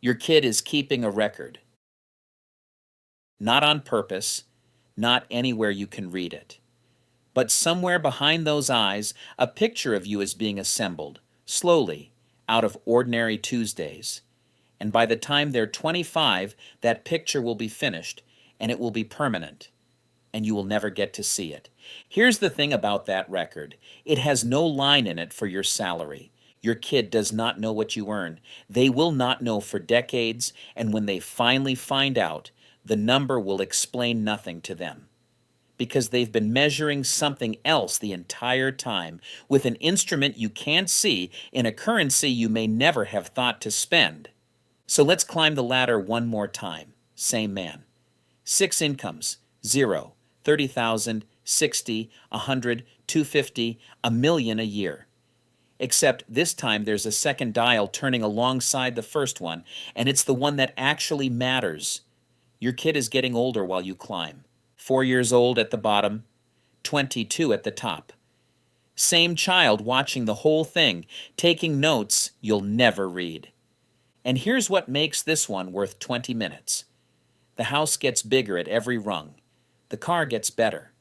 Your kid is keeping a record, not on purpose, not anywhere you can read it. But somewhere behind those eyes, a picture of you is being assembled, slowly, out of ordinary Tuesdays. And by the time they're 25, that picture will be finished, and it will be permanent, and you will never get to see it. Here's the thing about that record: it has no line in it for your salary. Your kid does not know what you earn. They will not know for decades, and when they finally find out, the number will explain nothing to them because they've been measuring something else the entire time with an instrument you can't see in a currency you may never have thought to spend. So let's climb the ladder one more time. Same man. Six incomes: zero, 30,000, 60, 100, 250, a million a year. Except this time there's a second dial turning alongside the first one, and it's the one that actually matters. Your kid is getting older while you climb. 4 years old at the bottom, 22 at the top. Same child watching the whole thing, taking notes you'll never read. And here's what makes this one worth 20 minutes. The house gets bigger at every rung. The car gets better.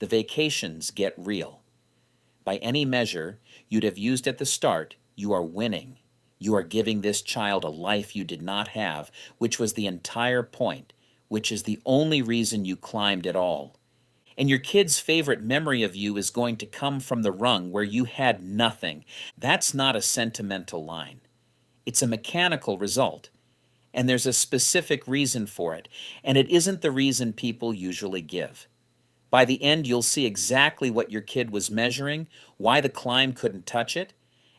The vacations get real. By any measure you'd have used at the start, you are winning. You are giving this child a life you did not have, which was the entire point, which is the only reason you climbed at all. And your kid's favorite memory of you is going to come from the rung where you had nothing. That's not a sentimental line. It's a mechanical result. And there's a specific reason for it, and it isn't the reason people usually give. By the end, you'll see exactly what your kid was measuring, why the climb couldn't touch it,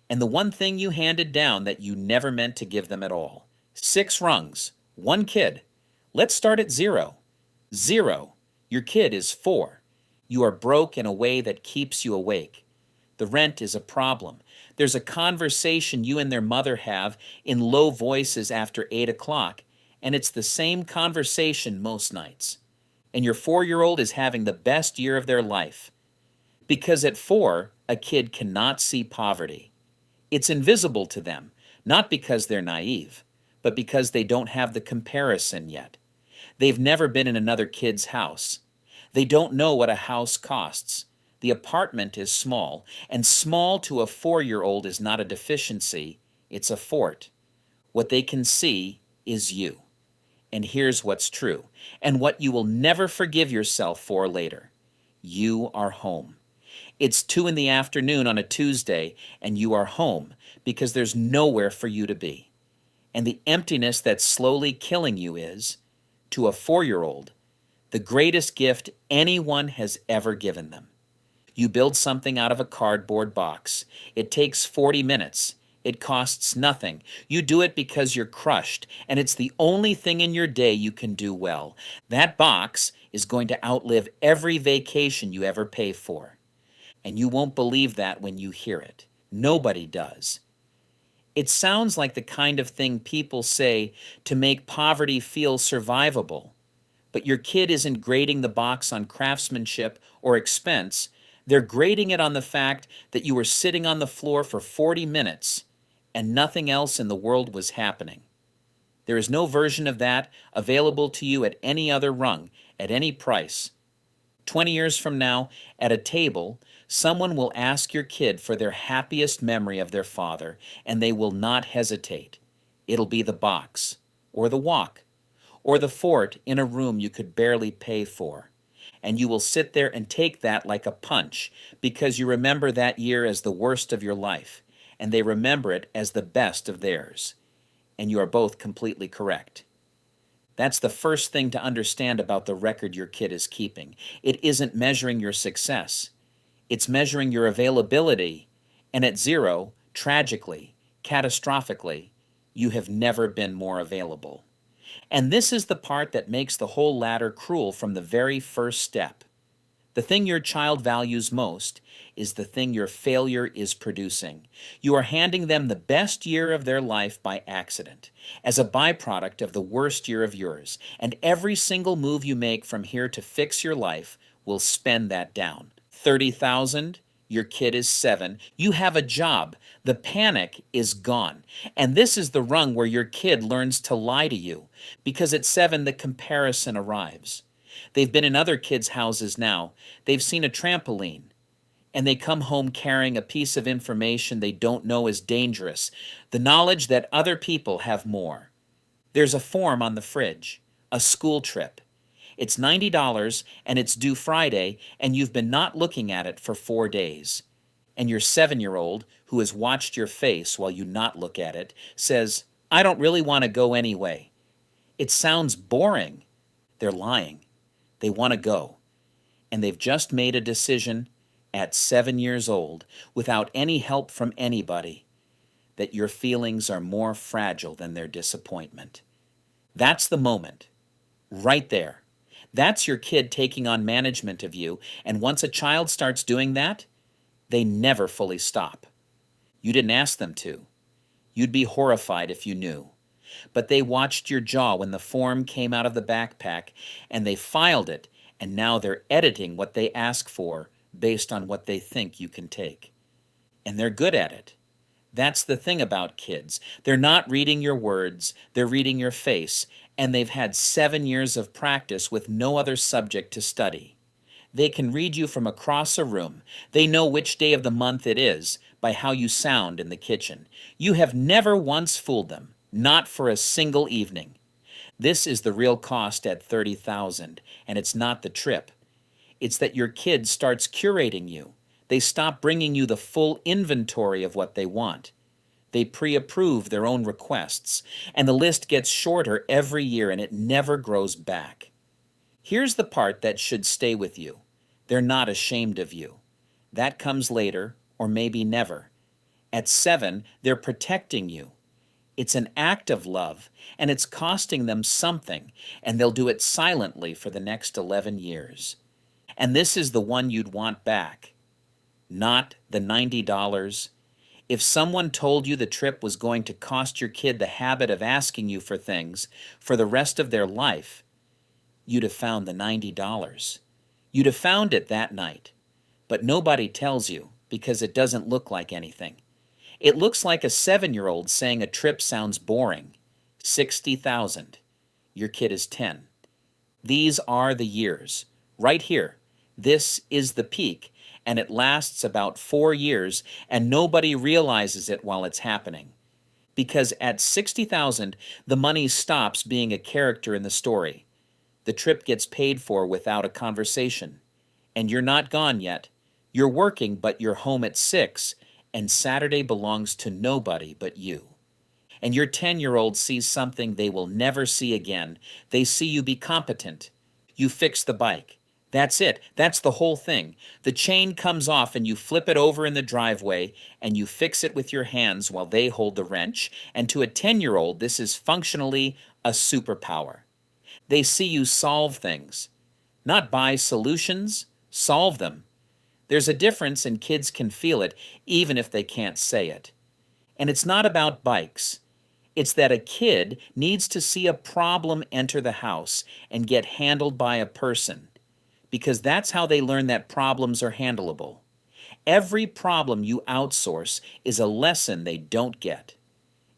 and the one thing you handed down that you never meant to give them at all. 6 rungs, 1 kid. Let's start at 0. 0. Your kid is 4. You are broke in a way that keeps you awake. The rent is a problem. There's a conversation you and their mother have in low voices after 8 o'clock, and it's the same conversation most nights. And your 4-year-old is having the best year of their life. Because at 4, a kid cannot see poverty. It's invisible to them, not because they're naive, but because they don't have the comparison yet. They've never been in another kid's house. They don't know what a house costs. The apartment is small, and small to a 4-year-old is not a deficiency, it's a fort. What they can see is you. And here's what's true, and what you will never forgive yourself for later. You are home. It's 2 in the afternoon on a Tuesday, and you are home because there's nowhere for you to be. And the emptiness that's slowly killing you is, to a 4-year-old, the greatest gift anyone has ever given them. You build something out of a cardboard box. It takes 40 minutes. It costs nothing. You do it because you're crushed, and it's the only thing in your day you can do well. That box is going to outlive every vacation you ever pay for. And you won't believe that when you hear it. Nobody does. It sounds like the kind of thing people say to make poverty feel survivable. But your kid isn't grading the box on craftsmanship or expense. They're grading it on the fact that you were sitting on the floor for 40 minutes and nothing else in the world was happening. There is no version of that available to you at any other rung, at any price. 20 years from now, at a table, someone will ask your kid for their happiest memory of their father, and they will not hesitate. It'll be the box, or the walk, or the fort in a room you could barely pay for. And you will sit there and take that like a punch because you remember that year as the worst of your life, and they remember it as the best of theirs. And you are both completely correct. That's the first thing to understand about the record your kid is keeping. It isn't measuring your success. It's measuring your availability, and at 0, tragically, catastrophically, you have never been more available. And this is the part that makes the whole ladder cruel from the very first step. The thing your child values most is the thing your failure is producing. You are handing them the best year of their life by accident, as a byproduct of the worst year of yours, and every single move you make from here to fix your life will spend that down. 30,000, Your kid is 7. You have a job. The panic is gone. And this is the rung where your kid learns to lie to you, because at 7, the comparison arrives. They've been in other kids' houses now. They've seen a trampoline, and they come home carrying a piece of information they don't know is dangerous, the knowledge that other people have more. There's a form on the fridge, a school trip. It's $90 and it's due Friday, and you've been not looking at it for 4 days. And your 7-year-old, who has watched your face while you not look at it, says, I don't really want to go anyway. It sounds boring. They're lying. They want to go. And they've just made a decision at 7 years old, without any help from anybody, that your feelings are more fragile than their disappointment. That's the moment, right there. That's your kid taking on management of you, and once a child starts doing that, they never fully stop. You didn't ask them to. You'd be horrified if you knew. But they watched your jaw when the form came out of the backpack, and they filed it, and now they're editing what they ask for based on what they think you can take. And they're good at it. That's the thing about kids. They're not reading your words, they're reading your face, and they've had 7 years of practice with no other subject to study. They can read you from across a room. They know which day of the month it is by how you sound in the kitchen. You have never once fooled them, not for a single evening. This is the real cost at 30,000, and it's not the trip. It's that your kid starts curating you. They stop bringing you the full inventory of what they want. They pre-approve their own requests, and the list gets shorter every year and it never grows back. Here's the part that should stay with you. They're not ashamed of you. That comes later, or maybe never. At 7, they're protecting you. It's an act of love, and it's costing them something, and they'll do it silently for the next 11 years. And this is the one you'd want back, not the $90. If someone told you the trip was going to cost your kid the habit of asking you for things for the rest of their life, you'd have found the $90. You'd have found it that night. But nobody tells you because it doesn't look like anything. It looks like a 7-year-old saying a trip sounds boring. 60,000. Your kid is 10. These are the years. Right here. This is the peak, and it lasts about 4 years, and nobody realizes it while it's happening. Because at 60,000, the money stops being a character in the story. The trip gets paid for without a conversation. And you're not gone yet. You're working, but you're home at 6, and Saturday belongs to nobody but you. And your 10-year-old sees something they will never see again. They see you be competent. You fix the bike. That's it. That's the whole thing. The chain comes off and you flip it over in the driveway and you fix it with your hands while they hold the wrench. And to a 10-year-old, this is functionally a superpower. They see you solve things. Not buy solutions, solve them. There's a difference, and kids can feel it even if they can't say it. And it's not about bikes. It's that a kid needs to see a problem enter the house and get handled by a person, because that's how they learn that problems are handleable. Every problem you outsource is a lesson they don't get.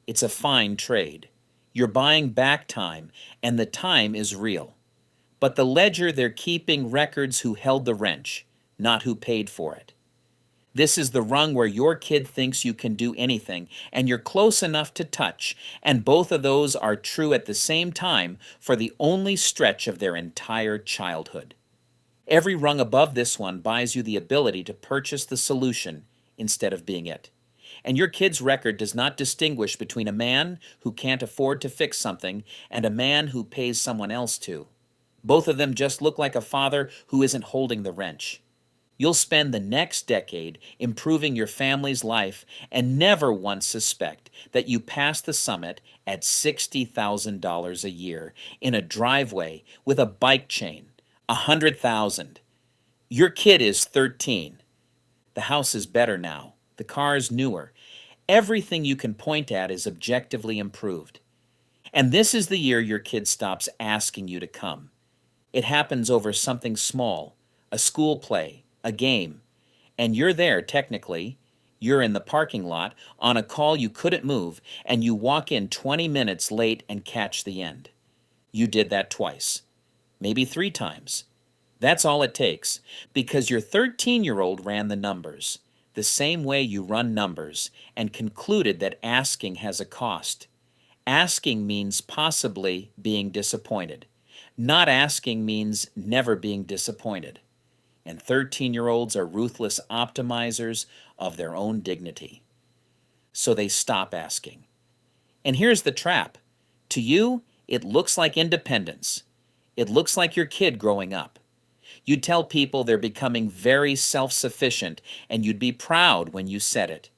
It's a fine trade. You're buying back time, and the time is real. But the ledger, they're keeping records who held the wrench, not who paid for it. This is the rung where your kid thinks you can do anything, and you're close enough to touch, and both of those are true at the same time for the only stretch of their entire childhood. Every rung above this one buys you the ability to purchase the solution instead of being it. And your kid's record does not distinguish between a man who can't afford to fix something and a man who pays someone else to. Both of them just look like a father who isn't holding the wrench. You'll spend the next decade improving your family's life and never once suspect that you passed the summit at $60,000 a year in a driveway with a bike chain. 100,000. Your kid is 13. The house is better now. The car is newer. Everything you can point at is objectively improved. And this is the year your kid stops asking you to come. It happens over something small, a school play, a game, And you're there technically. You're in the parking lot on a call you couldn't move, and you walk in 20 minutes late and catch the end. You did that twice, maybe 3 times. That's all it takes, because your 13-year-old ran the numbers, the same way you run numbers, and concluded that asking has a cost. Asking means possibly being disappointed. Not asking means never being disappointed. And 13-year-olds are ruthless optimizers of their own dignity. So they stop asking. And here's the trap. To you, it looks like independence. It looks like your kid growing up. You tell people they're becoming very self-sufficient, and you'd be proud when you said it.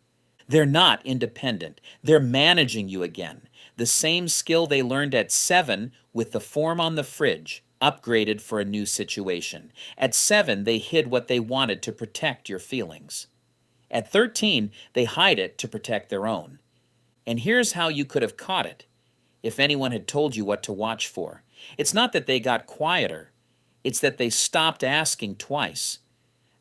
They're not independent. They're managing you again. The same skill they learned at 7 with the form on the fridge, upgraded for a new situation. At 7, they hid what they wanted to protect your feelings. At 13, they hide it to protect their own. And here's how you could have caught it if anyone had told you what to watch for. It's not that they got quieter. It's that they stopped asking twice.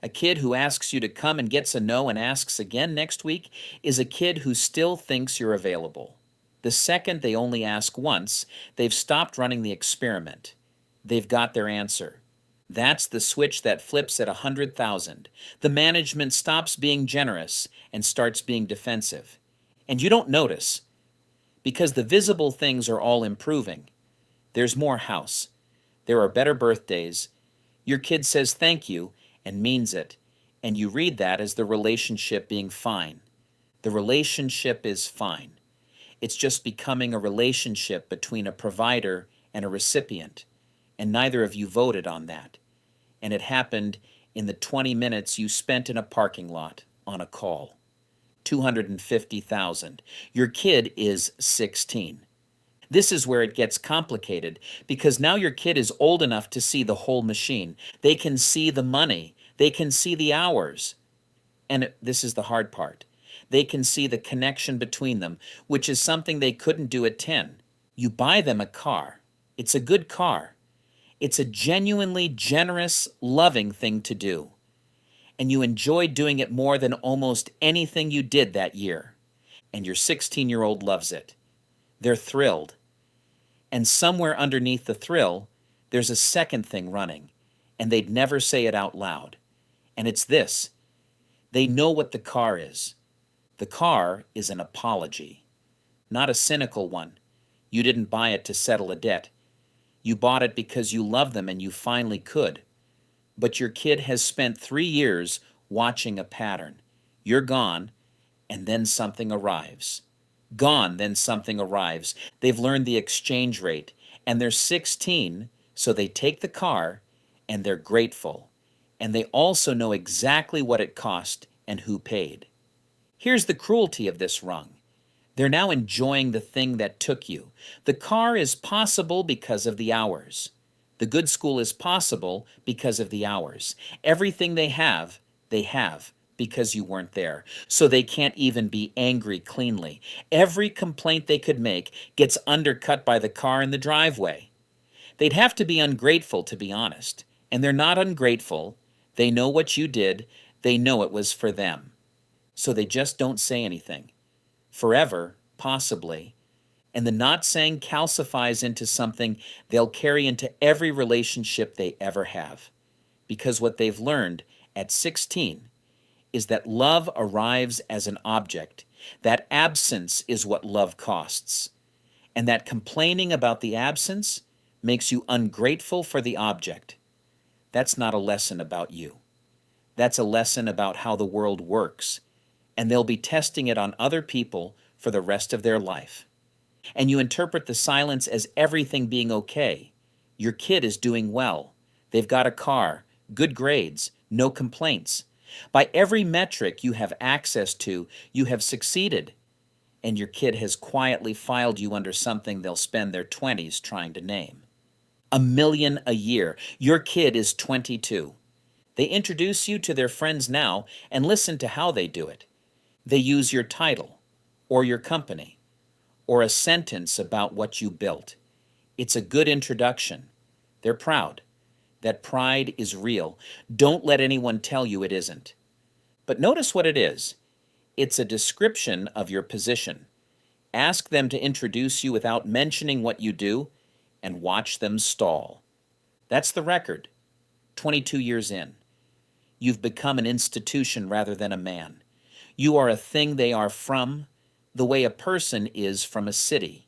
A kid who asks you to come and gets a no and asks again next week is a kid who still thinks you're available. The second they only ask once, they've stopped running the experiment. They've got their answer. That's the switch that flips at 100,000. The management stops being generous and starts being defensive. And you don't notice, because the visible things are all improving. There's more house. There are better birthdays. Your kid says thank you and means it, and you read that as the relationship being fine. The relationship is fine. It's just becoming a relationship between a provider and a recipient, and neither of you voted on that. And it happened in the 20 minutes you spent in a parking lot on a call. 250,000. Your kid is 16. This is where it gets complicated, because now your kid is old enough to see the whole machine. They can see the money. They can see the hours. And this is the hard part. They can see the connection between them, which is something they couldn't do at 10. You buy them a car. It's a good car. It's a genuinely generous, loving thing to do. And you enjoy doing it more than almost anything you did that year. And your 16-year-old loves it. They're thrilled. And somewhere underneath the thrill, there's a second thing running, and they'd never say it out loud. And it's this. They know what the car is. The car is an apology, not a cynical one. You didn't buy it to settle a debt. You bought it because you love them and you finally could. But your kid has spent 3 years watching a pattern. You're gone, and then something arrives. Gone, then something arrives. They've learned the exchange rate, and they're 16, so they take the car, and they're grateful. And they also know exactly what it cost and who paid. Here's the cruelty of this rung. They're now enjoying the thing that took you. The car is possible because of the hours. The good school is possible because of the hours. Everything they have because you weren't there. So they can't even be angry cleanly. Every complaint they could make gets undercut by the car in the driveway. They'd have to be ungrateful, to be honest. And they're not ungrateful. They know what you did. They know it was for them. So they just don't say anything. Forever, possibly. And the not saying calcifies into something they'll carry into every relationship they ever have. Because what they've learned at 16 is that love arrives as an object, that absence is what love costs, and that complaining about the absence makes you ungrateful for the object. That's not a lesson about you. That's a lesson about how the world works, and they'll be testing it on other people for the rest of their life. And you interpret the silence as everything being okay. Your kid is doing well. They've got a car, good grades, no complaints. By every metric you have access to, you have succeeded. And your kid has quietly filed you under something they'll spend their 20s trying to name. $1 million a year. Your kid is 22. They introduce you to their friends now, and listen to how they do it. They use your title, or your company, or a sentence about what you built. It's a good introduction. They're proud. That pride is real. Don't let anyone tell you it isn't. But notice what it is. It's a description of your position. Ask them to introduce you without mentioning what you do, and watch them stall. That's the record. 22 years in. You've become an institution rather than a man. You are a thing they are from, the way a person is from a city.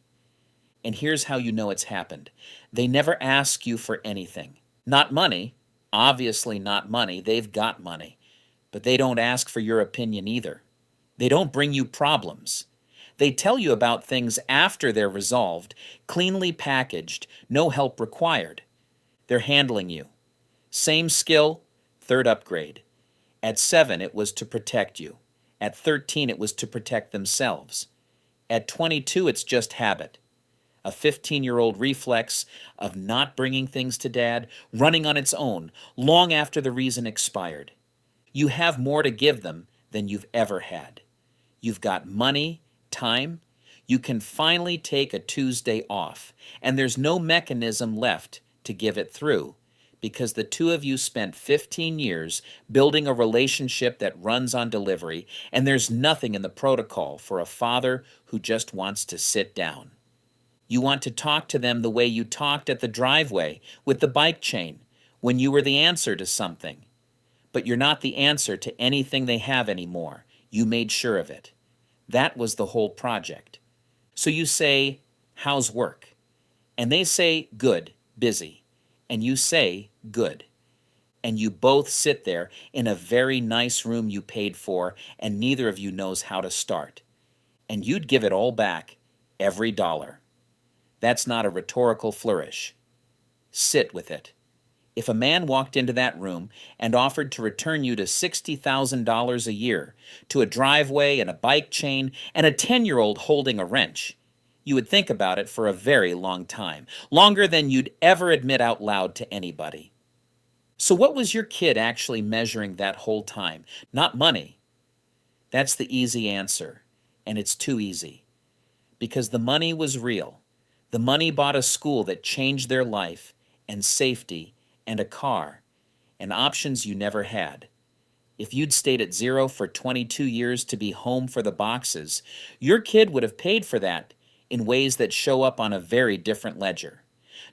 And here's how you know it's happened. They never ask you for anything. Not money. Obviously not money. They've got money. But they don't ask for your opinion either. They don't bring you problems. They tell you about things after they're resolved, cleanly packaged, no help required. They're handling you. Same skill, third upgrade. At 7, it was to protect you. At 13, it was to protect themselves. At 22, it's just habit. A 15-year-old reflex of not bringing things to dad, running on its own, long after the reason expired. You have more to give them than you've ever had. You've got money, time. You can finally take a Tuesday off, and there's no mechanism left to give it through because the two of you spent 15 years building a relationship that runs on delivery, and there's nothing in the protocol for a father who just wants to sit down. You want to talk to them the way you talked at the driveway with the bike chain when you were the answer to something. But you're not the answer to anything they have anymore. You made sure of it. That was the whole project. So you say, "How's work?" And they say, "Good, busy." And you say, "Good." And you both sit there in a very nice room you paid for, and neither of you knows how to start. And you'd give it all back, every dollar. That's not a rhetorical flourish. Sit with it. If a man walked into that room and offered to return you to $60,000 a year, to a driveway and a bike chain and a 10-year-old holding a wrench, you would think about it for a very long time, longer than you'd ever admit out loud to anybody. So what was your kid actually measuring that whole time? Not money. That's the easy answer, and it's too easy. Because the money was real. The money bought a school that changed their life, and safety, and a car, and options you never had. If you'd stayed at 0 for 22 years to be home for the boxes, your kid would have paid for that in ways that show up on a very different ledger.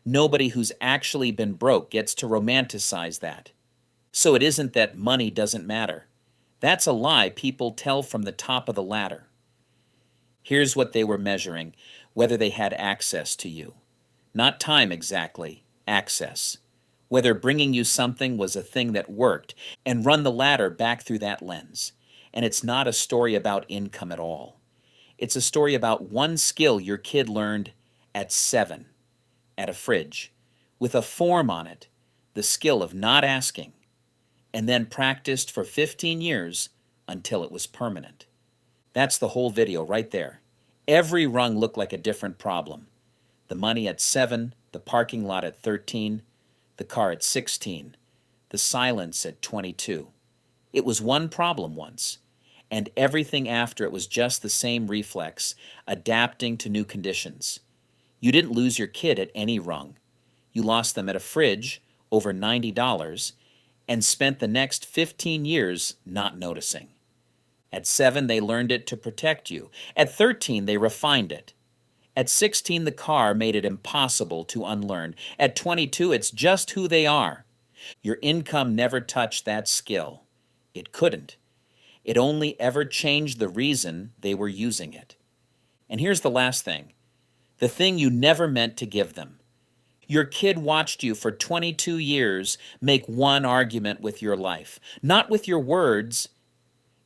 Nobody who's actually been broke gets to romanticize that. So it isn't that money doesn't matter. That's a lie people tell from the top of the ladder. Here's what they were measuring, whether they had access to you. Not time exactly, access. Whether bringing you something was a thing that worked, and run the ladder back through that lens. And it's not a story about income at all. It's a story about one skill your kid learned at 7, at a fridge, with a form on it, the skill of not asking, and then practiced for 15 years until it was permanent. That's the whole video right there. Every rung looked like a different problem. The money at 7, the parking lot at 13, the car at 16, the silence at 22. It was one problem once, and everything after it was just the same reflex, adapting to new conditions. You didn't lose your kid at any rung. You lost them at a fridge, over $90, and spent the next 15 years not noticing. At 7, they learned it to protect you. At 13, they refined it. At 16, the car made it impossible to unlearn. At 22, it's just who they are. Your income never touched that skill. It couldn't. It only ever changed the reason they were using it. And here's the last thing. The thing you never meant to give them. Your kid watched you for 22 years make one argument with your life. Not with your words.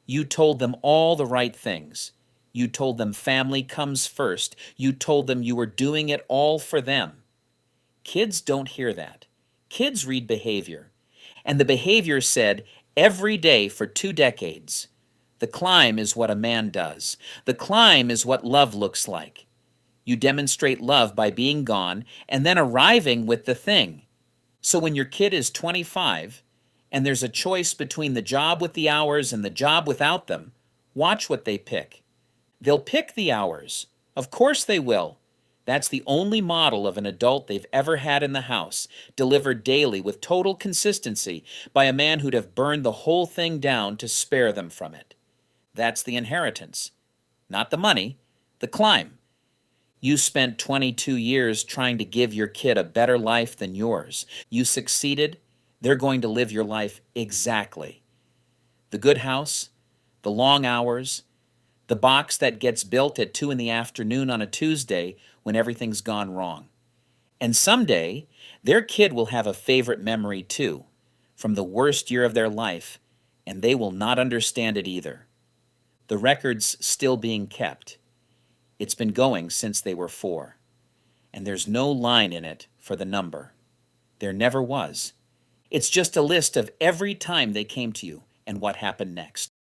You told them all the right things. You told them family comes first. You told them you were doing it all for them. Kids don't hear that. Kids read behavior. And the behavior said, every day for 2 decades, the climb is what a man does. The climb is what love looks like. You demonstrate love by being gone and then arriving with the thing. So when your kid is 25 and there's a choice between the job with the hours and the job without them, watch what they pick. They'll pick the hours. Of course they will. That's the only model of an adult they've ever had in the house, delivered daily with total consistency by a man who'd have burned the whole thing down to spare them from it. That's the inheritance. Not the money, the climb. You spent 22 years trying to give your kid a better life than yours. You succeeded. They're going to live your life exactly. The good house, the long hours, the box that gets built at 2 in the afternoon on a Tuesday when everything's gone wrong. And someday, their kid will have a favorite memory too, from the worst year of their life, and they will not understand it either. The record's still being kept. It's been going since they were 4, and there's no line in it for the number. There never was. It's just a list of every time they came to you and what happened next.